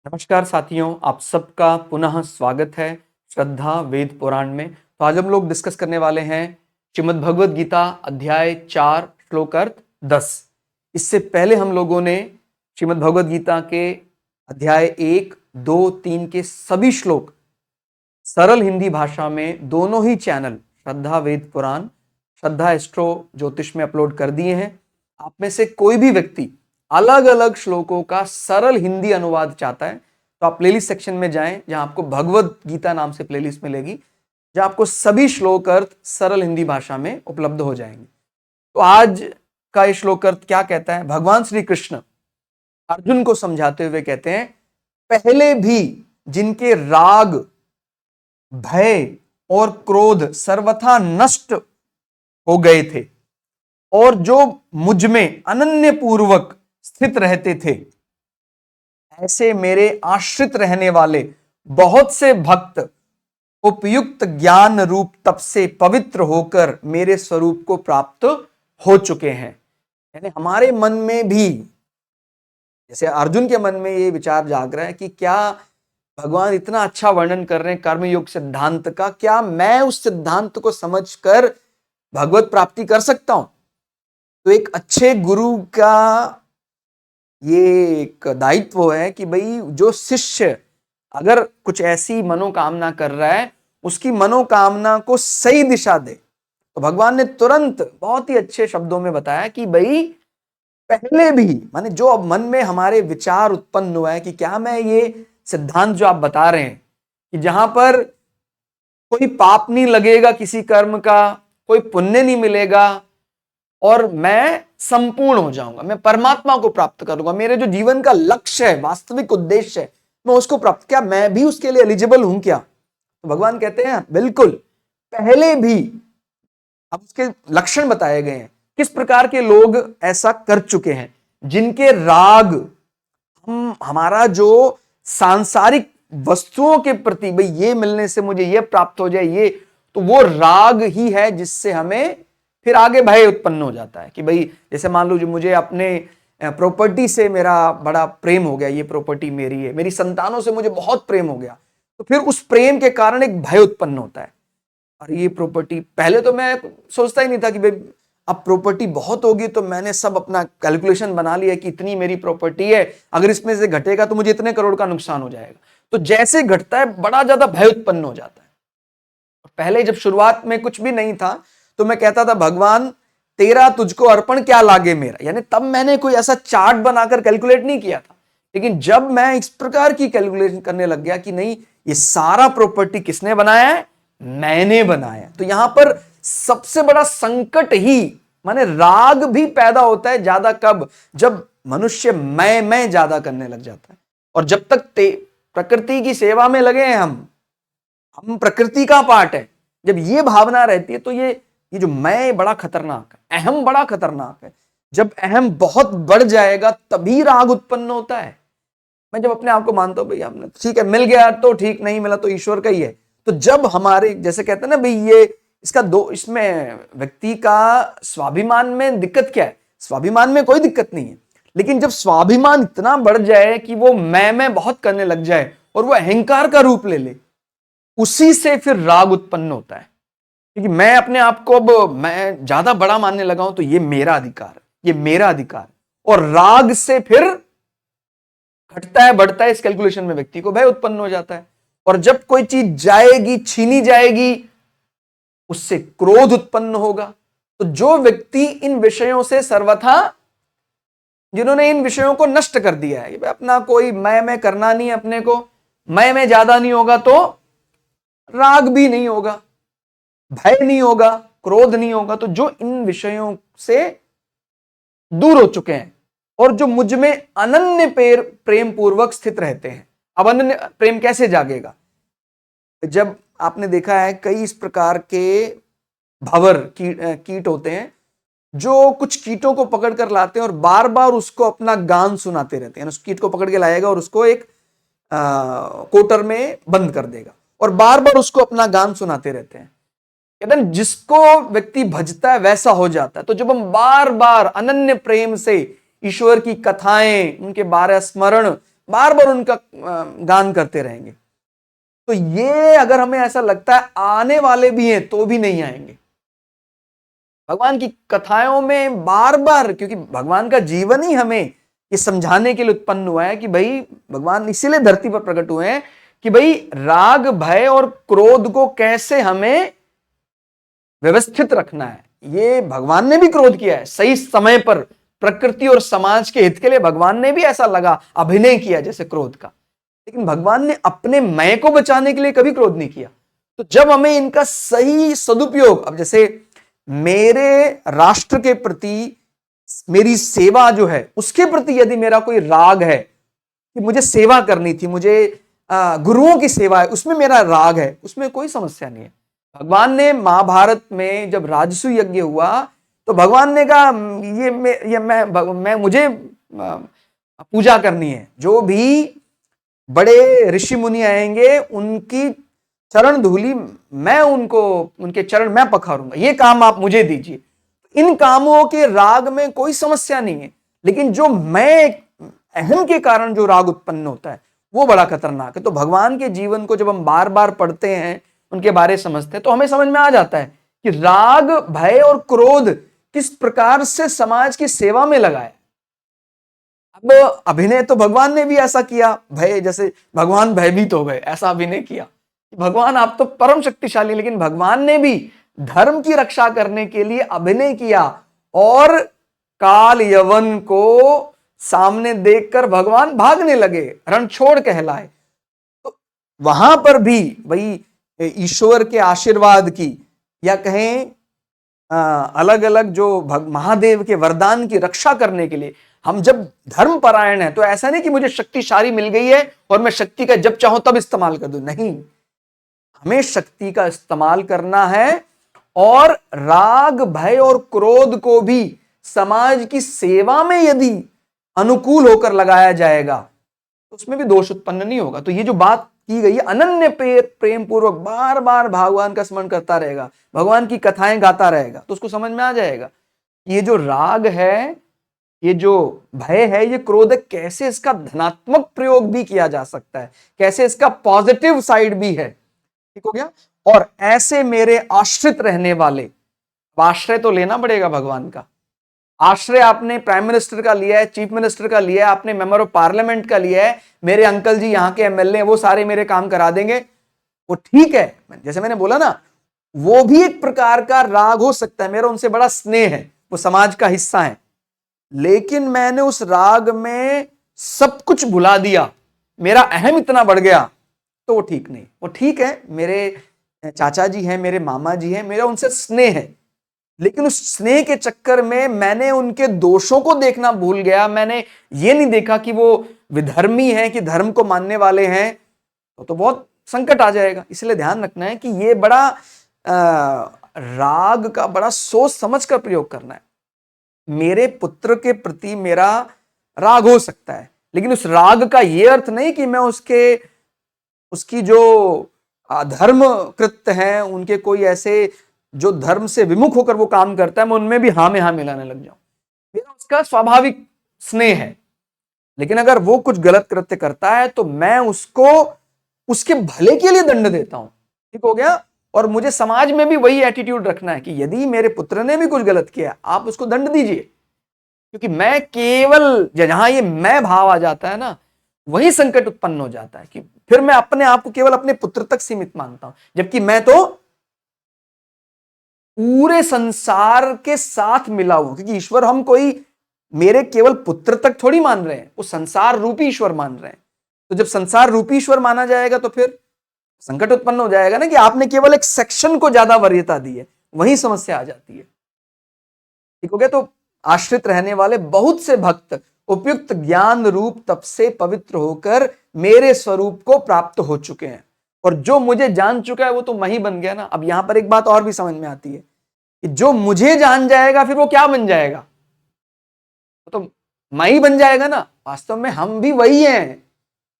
नमस्कार साथियों, आप सबका पुनः स्वागत है श्रद्धा वेद पुराण में। तो आज हम लोग डिस्कस करने वाले हैं श्रीमद् भगवद गीता अध्याय 4 श्लोक अर्थ 10। इससे पहले हम लोगों ने श्रीमद् भगवद गीता के अध्याय 1, 2, 3 के सभी श्लोक सरल हिंदी भाषा में दोनों ही चैनल श्रद्धा वेद पुराण, श्रद्धा एस्ट्रो ज्योतिष में अपलोड कर दिए हैं। आप में से कोई भी व्यक्ति अलग अलग श्लोकों का सरल हिंदी अनुवाद चाहता है तो आप प्लेलिस्ट सेक्शन में जाएं, जहां आपको भगवद गीता नाम से प्लेलिस्ट मिलेगी, जहां आपको सभी श्लोक अर्थ सरल हिंदी भाषा में उपलब्ध हो जाएंगे। तो आज का ये श्लोक अर्थ क्या कहता है? भगवान श्री कृष्ण अर्जुन को समझाते हुए कहते हैं, पहले भी जिनके राग, भय और क्रोध सर्वथा नष्ट हो गए थे और जो मुझ में अनन्य पूर्वक स्थित रहते थे, ऐसे मेरे आश्रित रहने वाले बहुत से भक्त उपयुक्त ज्ञान रूप तप से पवित्र होकर मेरे स्वरूप को प्राप्त हो चुके हैं। यानी हमारे मन में भी, जैसे अर्जुन के मन में ये विचार जाग रहा है कि क्या भगवान इतना अच्छा वर्णन कर रहे हैं कर्मयोग सिद्धांत का, क्या मैं उस सिद्धांत को समझकर भगवत प्राप्ति कर सकता हूं? तो एक अच्छे गुरु का ये एक दायित्व है कि भाई जो शिष्य अगर कुछ ऐसी मनोकामना कर रहा है, उसकी मनोकामना को सही दिशा दे। तो भगवान ने तुरंत बहुत ही अच्छे शब्दों में बताया कि भाई पहले भी, माने जो अब मन में हमारे विचार उत्पन्न हुआ है कि क्या मैं ये सिद्धांत जो आप बता रहे हैं कि जहां पर कोई पाप नहीं लगेगा किसी कर्म का, कोई पुण्य नहीं मिलेगा और मैं संपूर्ण हो जाऊंगा, मैं परमात्मा को प्राप्त करूंगा, मेरे जो जीवन का लक्ष्य है, वास्तविक उद्देश्य है, मैं उसको प्राप्त, क्या मैं भी उसके लिए एलिजिबल हूं क्या? तो भगवान कहते हैं बिल्कुल, पहले भी। अब उसके लक्षण बताए गए हैं, किस प्रकार के लोग ऐसा कर चुके हैं, जिनके राग, हमारा जो सांसारिक वस्तुओं के प्रति, भाई ये मिलने से मुझे ये प्राप्त हो जाए, ये तो वो राग ही है जिससे हमें फिर आगे भय उत्पन्न हो जाता है कि भाई जैसे मान लो मुझे अपने प्रॉपर्टी से मेरा बड़ा प्रेम हो गया, ये प्रॉपर्टी मेरी है, मेरी संतानों से मुझे बहुत प्रेम हो गया, तो फिर उस प्रेम के कारण एक भय उत्पन्न होता है। और ये प्रॉपर्टी, पहले तो मैं सोचता ही नहीं था कि भाई अब प्रॉपर्टी बहुत होगी, तो मैंने सब अपना कैलकुलेशन बना लिया कि इतनी मेरी प्रॉपर्टी है, अगर इसमें से घटेगा तो मुझे इतने करोड़ का नुकसान हो जाएगा। तो जैसे घटता है बड़ा ज्यादा भय उत्पन्न हो जाता है। पहले जब शुरुआत में कुछ भी नहीं था तो मैं कहता था भगवान तेरा तुझको अर्पण क्या लागे मेरा, यानी तब मैंने कोई ऐसा चार्ट बनाकर कैलकुलेट नहीं किया था। लेकिन जब मैं इस प्रकार की कैलकुलेशन करने लग गया कि नहीं, ये सारा प्रॉपर्टी किसने बनाया है? मैंने बनाया। तो यहां पर सबसे बड़ा संकट ही, माने राग भी पैदा होता है ज्यादा कब? जब मनुष्य मैं ज्यादा करने लग जाता है। और जब तक प्रकृति की सेवा में लगे हैं, हम प्रकृति का पार्ट है, जब ये भावना रहती है तो ये जो मैं बड़ा खतरनाक है, अहम बड़ा खतरनाक है। जब अहम बहुत बढ़ जाएगा तभी राग उत्पन्न होता है। मैं जब अपने आप को मानता हूं भाई हमने ठीक है, मिल गया तो ठीक, नहीं मिला तो ईश्वर का ही है, तो जब हमारे जैसे कहते हैं ना भाई ये इसका इसमें व्यक्ति का स्वाभिमान में दिक्कत क्या है? स्वाभिमान में कोई दिक्कत नहीं है, लेकिन जब स्वाभिमान इतना बढ़ जाए कि वो मैं बहुत करने लग जाए और वो अहंकार का रूप ले ले, उसी से फिर राग उत्पन्न होता है। क्योंकि मैं अपने आप को अब मैं ज्यादा बड़ा मानने लगा हूं, तो ये मेरा अधिकार है, ये मेरा अधिकार है, और राग से फिर घटता है, बढ़ता है, इस कैलकुलेशन में व्यक्ति को भय उत्पन्न हो जाता है। और जब कोई चीज जाएगी, छीनी जाएगी, उससे क्रोध उत्पन्न होगा। तो जो व्यक्ति इन विषयों से सर्वथा, जिन्होंने इन विषयों को नष्ट कर दिया है, अपना कोई मैं करना नहीं है, अपने को मैं ज्यादा नहीं होगा तो राग भी नहीं होगा, भय नहीं होगा, क्रोध नहीं होगा। तो जो इन विषयों से दूर हो चुके हैं और जो मुझ में अनन्य प्रेम पूर्वक स्थित रहते हैं। अब अनन्य प्रेम कैसे जागेगा? जब आपने देखा है कई इस प्रकार के भंवर कीट होते हैं जो कुछ कीटों को पकड़ कर लाते हैं और बार बार उसको अपना गान सुनाते रहते हैं। उस कीट को पकड़ के लाएगा और उसको एक कोटर में बंद कर देगा और बार बार उसको अपना गान सुनाते रहते हैं। जिसको व्यक्ति भजता है वैसा हो जाता है। तो जब हम बार बार अनन्य प्रेम से ईश्वर की कथाएं, उनके बारे स्मरण बार बार उनका गान करते रहेंगे। तो ये अगर हमें ऐसा लगता है आने वाले भी हैं तो भी नहीं आएंगे। भगवान की कथाओं में बार बार, क्योंकि भगवान का जीवन ही हमें ये समझाने के लिए उत्पन्न हुआ है कि भाई भगवान इसीलिए धरती पर प्रकट हुए हैं कि भाई राग, भय और क्रोध को कैसे हमें व्यवस्थित रखना है। ये भगवान ने भी क्रोध किया है सही समय पर, प्रकृति और समाज के हित के लिए भगवान ने भी ऐसा लगा अभिनय किया जैसे क्रोध का, लेकिन भगवान ने अपने मैं को बचाने के लिए कभी क्रोध नहीं किया। तो जब हमें इनका सही सदुपयोग, अब जैसे मेरे राष्ट्र के प्रति मेरी सेवा जो है उसके प्रति यदि मेरा कोई राग है कि मुझे सेवा करनी थी, मुझे गुरुओं की सेवा है, उसमें मेरा राग है, उसमें कोई समस्या नहीं है। भगवान ने महाभारत में जब राजसूय यज्ञ हुआ तो भगवान ने कहा मैं मुझे पूजा करनी है, जो भी बड़े ऋषि मुनि आएंगे उनकी चरण धूलि मैं उनके चरण मैं पखारूंगा, ये काम आप मुझे दीजिए। इन कामों के राग में कोई समस्या नहीं है, लेकिन जो मैं अहम के कारण जो राग उत्पन्न होता है वो बड़ा खतरनाक है। तो भगवान के जीवन को जब हम बार बार पढ़ते हैं, उनके बारे समझते हैं, तो हमें समझ में आ जाता है कि राग, भय और क्रोध किस प्रकार से समाज की सेवा में लगाए। अब अभिनय तो भगवान ने भी ऐसा किया, भय जैसे भगवान भयभीत हो गए, ऐसा अभिनय किया। भगवान आप तो परम शक्तिशाली, लेकिन भगवान ने भी धर्म की रक्षा करने के लिए अभिनय किया और काल यवन को सामने देखकर भगवान भागने लगे, रणछोड़ कहलाए। तो वहां पर भी भाई ईश्वर के आशीर्वाद की या कहें अलग अलग जो महादेव के वरदान की रक्षा करने के लिए हम जब धर्म परायण है, तो ऐसा नहीं कि मुझे शक्तिशाली मिल गई है और मैं शक्ति का जब चाहूं तब इस्तेमाल कर दूं, नहीं, हमें शक्ति का इस्तेमाल करना है और राग, भय और क्रोध को भी समाज की सेवा में यदि अनुकूल होकर लगाया जाएगा तो उसमें भी दोष उत्पन्न नहीं होगा। तो ये जो बात की गई है, अनन्य प्रेम पूर्वक बार बार भगवान का स्मरण करता रहेगा, भगवान की कथाएं गाता रहेगा, तो उसको समझ में आ जाएगा ये जो राग है, ये जो भय है, ये क्रोध है, कैसे इसका धनात्मक प्रयोग भी किया जा सकता है, कैसे इसका पॉजिटिव साइड भी है। ठीक हो गया। और ऐसे मेरे आश्रित रहने वाले, आश्रय तो लेना पड़ेगा भगवान का। आश्रय आपने प्राइम मिनिस्टर का लिया है, चीफ मिनिस्टर का लिया है, आपने मेंबर ऑफ पार्लियामेंट का लिया है, मेरे अंकल जी यहाँ के एमएलए वो सारे मेरे काम करा देंगे, वो ठीक है। जैसे मैंने बोला ना, वो भी एक प्रकार का राग हो सकता है, मेरा उनसे बड़ा स्नेह है, वो समाज का हिस्सा है, लेकिन मैंने उस राग में सब कुछ भुला दिया, मेरा अहम इतना बढ़ गया, तो वो ठीक नहीं। वो ठीक है, मेरे चाचा जी हैं, मेरे मामा जी हैं, मेरा उनसे स्नेह है, लेकिन उस स्नेह के चक्कर में मैंने उनके दोषों को देखना भूल गया, मैंने ये नहीं देखा कि वो विधर्मी हैं, कि धर्म को मानने वाले हैं, तो बहुत संकट आ जाएगा। इसलिए ध्यान रखना है कि ये बड़ा राग का बड़ा सोच समझ कर प्रयोग करना है। मेरे पुत्र के प्रति मेरा राग हो सकता है, लेकिन उस राग का यह अर्थ नहीं कि मैं उसकी जो अधर्म कृत्य हैं, उनके कोई ऐसे जो धर्म से विमुख होकर वो काम करता है, मैं उनमें भी हाँ में हाँ मिलाने लग जाऊं। मेरा उसका स्वाभाविक स्नेह है, लेकिन अगर वो कुछ गलत कृत्य करता है तो मैं उसको उसके भले के लिए दंड देता हूं। ठीक हो गया। और मुझे समाज में भी वही एटीट्यूड रखना है कि यदि मेरे पुत्र ने भी कुछ गलत किया, आप उसको दंड दीजिए, क्योंकि मैं केवल जहां ये मैं भाव आ जाता है ना, वही संकट उत्पन्न हो जाता है कि फिर मैं अपने आप को केवल अपने पुत्र तक सीमित मानता हूं, जबकि मैं तो पूरे संसार के साथ मिला हूं, क्योंकि ईश्वर हम कोई मेरे केवल पुत्र तक थोड़ी मान रहे हैं, वो संसार रूपी ईश्वर मान रहे हैं। तो जब संसार रूपी ईश्वर माना जाएगा तो फिर संकट उत्पन्न हो जाएगा ना कि आपने केवल एक सेक्शन को ज्यादा वरीयता दी है, वही समस्या आ जाती है। ठीक हो गया। तो आश्रित रहने वाले बहुत से भक्त उपयुक्त ज्ञान रूप तप से पवित्र होकर मेरे स्वरूप को प्राप्त हो चुके हैं, और जो मुझे जान चुका है वो तो मैं ही बन गया ना। अब यहां पर एक बात और भी समझ में आती है कि जो मुझे जान जाएगा फिर वो क्या बन जाएगा, तो मैं ही बन जाएगा ना। वास्तव में हम भी वही हैं,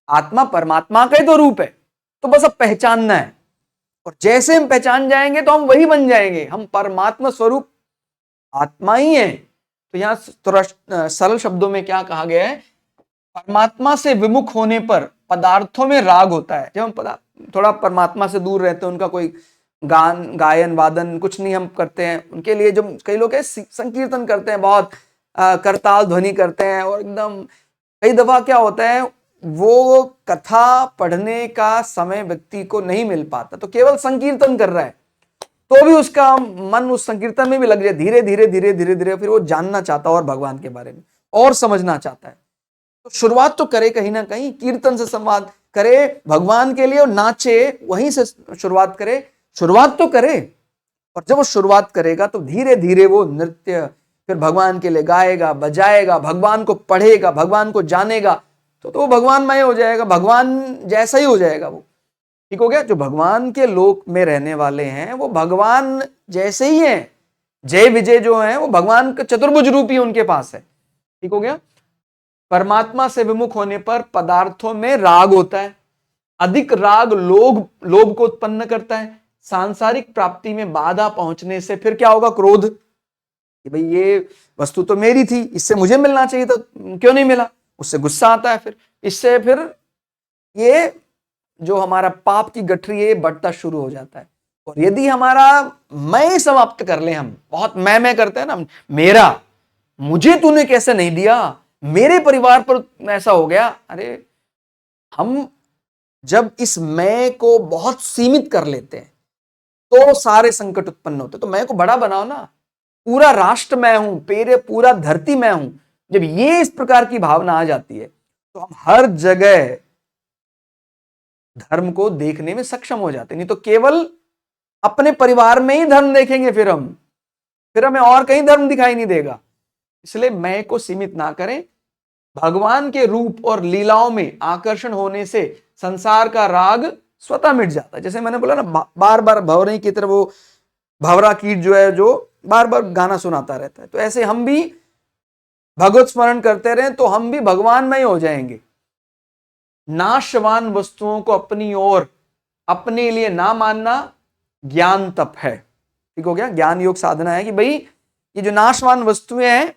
आत्मा परमात्मा का ही तो रूप है, तो बस अब पहचानना है, और जैसे हम पहचान जाएंगे तो हम वही बन जाएंगे, हम परमात्मा स्वरूप आत्मा ही है। तो यहां थोड़ा सरल शब्दों में क्या कहा गया है, परमात्मा से विमुख होने पर पदार्थों में राग होता है। जब हम थोड़ा परमात्मा से दूर रहते हैं, उनका कोई गायन वादन कुछ नहीं हम करते हैं, उनके लिए जो कई लोग संकीर्तन करते हैं, बहुत करताल ध्वनि करते हैं, और एकदम कई दफा क्या होता है, वो कथा पढ़ने का समय व्यक्ति को नहीं मिल पाता, तो केवल संकीर्तन कर रहा है तो भी उसका मन उस संकीर्तन में भी लग जाए, धीरे धीरे धीरे धीरे धीरे फिर वो जानना चाहता है और भगवान के बारे में और समझना चाहता है। तो शुरुआत तो करे कहीं ना कहीं, कीर्तन से संवाद करे भगवान के लिए, और नाचे, वहीं से शुरुआत करे, शुरुआत तो करे। और जब वो शुरुआत करेगा तो धीरे धीरे वो नृत्य फिर भगवान के लिए गाएगा, बजाएगा, भगवान को पढ़ेगा, भगवान को जानेगा, तो वो भगवानमय हो जाएगा, भगवान जैसा ही हो जाएगा वो। ठीक हो गया। जो भगवान के लोक में रहने वाले हैं वो भगवान जैसे ही हैं, जय विजय जो है वो भगवान का चतुर्भुज रूप ही उनके पास है। ठीक हो गया। परमात्मा से विमुख होने पर पदार्थों में राग होता है। अधिक राग लोभ को उत्पन्न करता है। सांसारिक प्राप्ति में बाधा पहुंचने से फिर क्या होगा, क्रोध, कि भाई ये वस्तु तो मेरी थी, इससे मुझे मिलना चाहिए था, क्यों नहीं मिला, उससे गुस्सा आता है। फिर इससे फिर ये जो हमारा पाप की गठरी है बढ़ता शुरू हो जाता है। और यदि हमारा मैं समाप्त कर ले, हम बहुत मैं करते हैं ना, मेरा, मुझे तूने कैसे नहीं दिया, मेरे परिवार पर ऐसा हो गया, अरे हम जब इस मैं को बहुत सीमित कर लेते हैं तो सारे संकट उत्पन्न होते हैं। तो मैं को बड़ा बनाओ ना, पूरा राष्ट्र मैं हूं, पूरा धरती मैं हूं। जब ये इस प्रकार की भावना आ जाती है तो हम हर जगह धर्म को देखने में सक्षम हो जाते हैं। नहीं तो केवल अपने परिवार में ही धर्म देखेंगे, फिर हमें और कहीं धर्म दिखाई नहीं देगा। इसलिए मैं को सीमित ना करें। भगवान के रूप और लीलाओं में आकर्षण होने से संसार का राग स्वतः मिट जाता है। जैसे मैंने बोला ना, बार बार भंवरे की तरह वो भंवरा कीट जो है, जो बार बार गाना सुनाता रहता है, तो ऐसे हम भी भगवत स्मरण करते रहे तो हम भी भगवान में ही हो जाएंगे। नाशवान वस्तुओं को अपनी ओर अपने लिए ना मानना ज्ञान तप है। ठीक हो गया। ज्ञान योग साधना है कि भाई ये जो नाशवान वस्तुएं हैं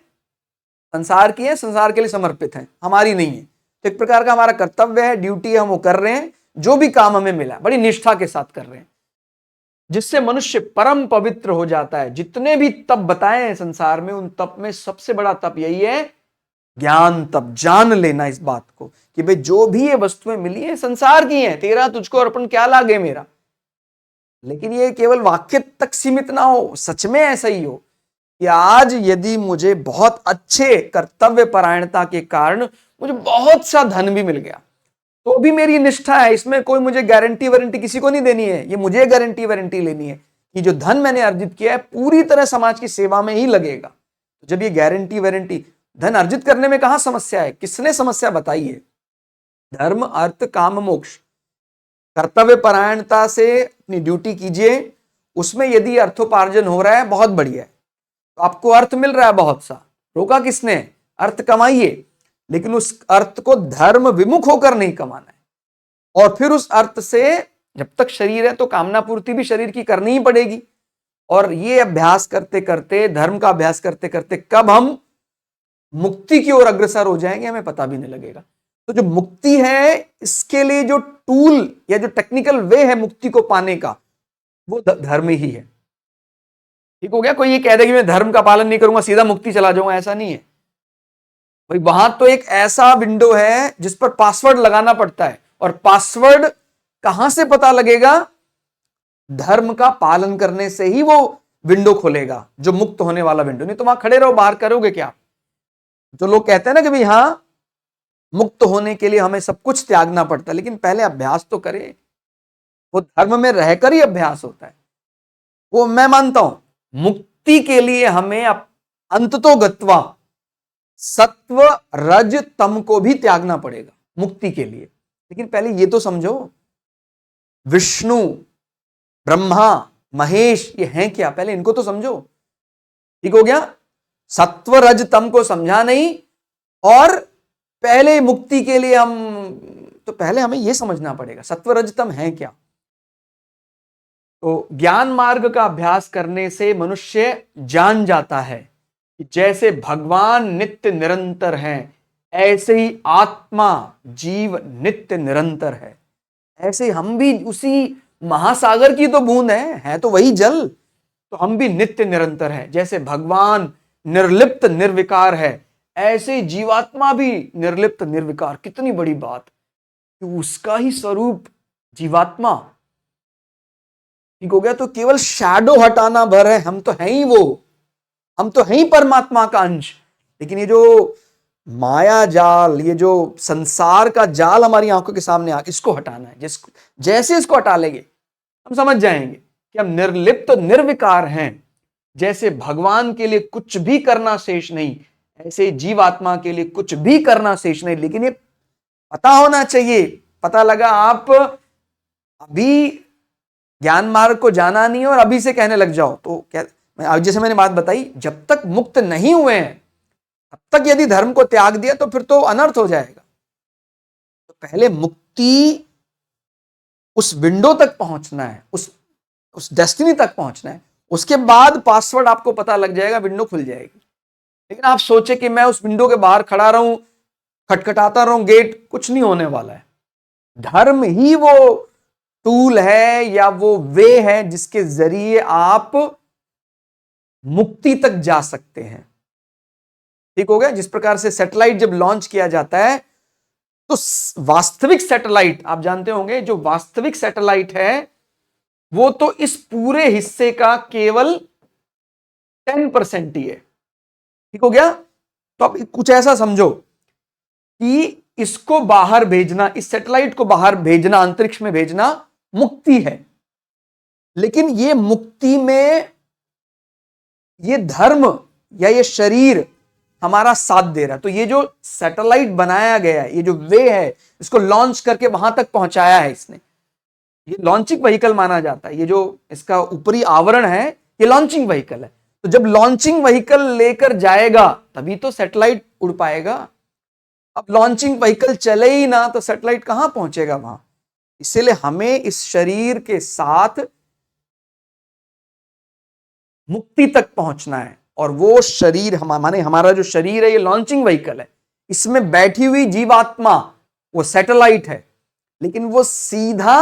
संसार की है, संसार के लिए समर्पित है, हमारी नहीं है। तो एक प्रकार का हमारा कर्तव्य है, ड्यूटी है, हम वो कर रहे हैं, जो भी काम हमें मिला बड़ी निष्ठा के साथ कर रहे हैं, जिससे मनुष्य परम पवित्र हो जाता है। जितने भी तप बताए हैं संसार में, उन तप में सबसे बड़ा तप यही है, ज्ञान तप। जान लेना इस बात को कि भाई जो भी ये वस्तुएं मिली है संसार की हैं, तेरा तुझको अर्पण क्या लागे मेरा। लेकिन ये केवल वाक्य तक सीमित ना हो, सच में ऐसा ही हो कि आज यदि मुझे बहुत अच्छे कर्तव्य परायणता के कारण मुझे बहुत सा धन भी मिल गया, तो भी मेरी निष्ठा है, इसमें कोई मुझे गारंटी वारंटी किसी को नहीं देनी है, ये मुझे गारंटी वारंटी लेनी है कि जो धन मैंने अर्जित किया है पूरी तरह समाज की सेवा में ही लगेगा। तो जब ये गारंटी वारंटी, धन अर्जित करने में कहां समस्या है, किसने समस्या बताई है? धर्म अर्थ काम मोक्ष, कर्तव्य परायणता से अपनी ड्यूटी कीजिए, उसमें यदि अर्थोपार्जन हो रहा है बहुत बढ़िया है, तो आपको अर्थ मिल रहा है बहुत सा, रोका किसने? अर्थ कमाइए, लेकिन उस अर्थ को धर्म विमुख होकर नहीं कमाना है। और फिर उस अर्थ से जब तक शरीर है तो कामना पूर्ति भी शरीर की करनी ही पड़ेगी। और ये अभ्यास करते करते, धर्म का अभ्यास करते करते कब हम मुक्ति की ओर अग्रसर हो जाएंगे हमें पता भी नहीं लगेगा। तो जो मुक्ति है, इसके लिए जो टूल या जो टेक्निकल वे है मुक्ति को पाने का, वो धर्म ही है। ठीक हो गया। कोई ये कह दे कि मैं धर्म का पालन नहीं करूंगा सीधा मुक्ति चला जाऊंगा, ऐसा नहीं है भाई। वहां तो एक ऐसा विंडो है जिस पर पासवर्ड लगाना पड़ता है, और पासवर्ड कहां से पता लगेगा? धर्म का पालन करने से ही वो विंडो खोलेगा, जो मुक्त होने वाला विंडो। नहीं तो वहां खड़े रहो, बाहर करोगे क्या? जो लोग कहते हैं ना कि भाई हाँ मुक्त होने के लिए हमें सब कुछ त्यागना पड़ता है, लेकिन पहले अभ्यास तो करें। वो धर्म में रहकर ही अभ्यास होता है। वो मैं मानता हूं, मुक्ति के लिए हमें अंततो गत्वा सत्व रज तम को भी त्यागना पड़ेगा मुक्ति के लिए। लेकिन पहले ये तो समझो, विष्णु, ब्रह्मा, महेश ये हैं क्या, पहले इनको तो समझो। ठीक हो गया। सत्व रज तम को समझा नहीं, और पहले मुक्ति के लिए तो पहले हमें यह समझना पड़ेगा सत्व रज तम है क्या। तो ज्ञान मार्ग का अभ्यास करने से मनुष्य जान जाता है कि जैसे भगवान नित्य निरंतर हैं, ऐसे ही आत्मा जीव नित्य निरंतर है। ऐसे ही हम भी उसी महासागर की तो बूंद है तो वही जल, तो हम भी नित्य निरंतर है। जैसे भगवान निर्लिप्त निर्विकार है, ऐसे जीवात्मा भी निर्लिप्त निर्विकार। कितनी बड़ी बात कि उसका ही स्वरूप जीवात्मा, ठीक हो गया। तो केवल शैडो हटाना भर है, हम तो हैं ही वो, हम तो हैं ही परमात्मा का अंश। लेकिन ये जो माया जाल, ये जो संसार का जाल हमारी आंखों के सामने आके इसको हटाना है। जिसको जैसे इसको हटा लेंगे हम समझ जाएंगे कि हम निर्लिप्त निर्विकार हैं। जैसे भगवान के लिए कुछ भी करना शेष नहीं, ऐसे जीवात्मा के लिए कुछ भी करना शेष नहीं। लेकिन ये पता होना चाहिए। पता लगा आप अभी ज्ञान मार्ग को जाना नहीं है और अभी से कहने लग जाओ तो क्या, जैसे मैंने बात बताई, जब तक मुक्त नहीं हुए हैं तब तक यदि धर्म को त्याग दिया तो फिर तो अनर्थ हो जाएगा। तो पहले मुक्ति, उस विंडो तक पहुंचना है, उस डेस्टिनी तक पहुंचना है। उसके बाद पासवर्ड आपको पता लग जाएगा, विंडो खुल जाएगी। लेकिन आप सोचे कि मैं उस विंडो के बाहर खड़ा रहूं, खटखटाता रहूं गेट, कुछ नहीं होने वाला है। धर्म ही वो टूल है या वो वे है जिसके जरिए आप मुक्ति तक जा सकते हैं। ठीक हो गया। जिस प्रकार से सैटेलाइट जब लॉन्च किया जाता है तो वास्तविक सैटेलाइट, आप जानते होंगे, जो वास्तविक सैटेलाइट है वो तो इस पूरे हिस्से का केवल 10% ही है। ठीक हो गया। तो अब कुछ ऐसा समझो कि इसको बाहर भेजना, इस सैटेलाइट को बाहर भेजना, अंतरिक्ष में भेजना मुक्ति है। लेकिन ये मुक्ति में ये धर्म या ये शरीर हमारा साथ दे रहा है। तो ये जो सैटेलाइट बनाया गया है, ये जो वे है, इसको लॉन्च करके वहां तक पहुंचाया है इसने, ये लॉन्चिंग व्हीकल माना जाता है। ये जो इसका ऊपरी आवरण है ये लॉन्चिंग व्हीकल है। तो जब लॉन्चिंग व्हीकल लेकर जाएगा तभी तो सैटेलाइट उड़ पाएगा। अब लॉन्चिंग व्हीकल चले ही ना तो सैटेलाइट कहां पहुंचेगा वहां। इसलिए हमें इस शरीर के साथ मुक्ति तक पहुंचना है। और वो शरीर माने हमारा जो शरीर है ये लॉन्चिंग व्हीकल है, इसमें बैठी हुई जीवात्मा वो सैटेलाइट है। लेकिन वो सीधा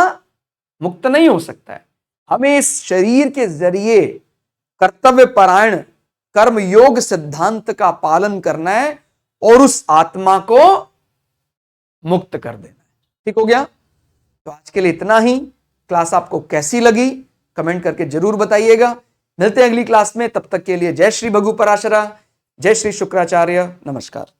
मुक्त नहीं हो सकता है। हमें इस शरीर के जरिए कर्तव्य परायण कर्म योग सिद्धांत का पालन करना है और उस आत्मा को मुक्त कर देना है। ठीक हो गया। तो आज के लिए इतना ही। क्लास आपको कैसी लगी कमेंट करके जरूर बताइएगा। मिलते हैं अगली क्लास में। तब तक के लिए जय श्री भगु पराशरा, जय श्री शुक्राचार्य, नमस्कार।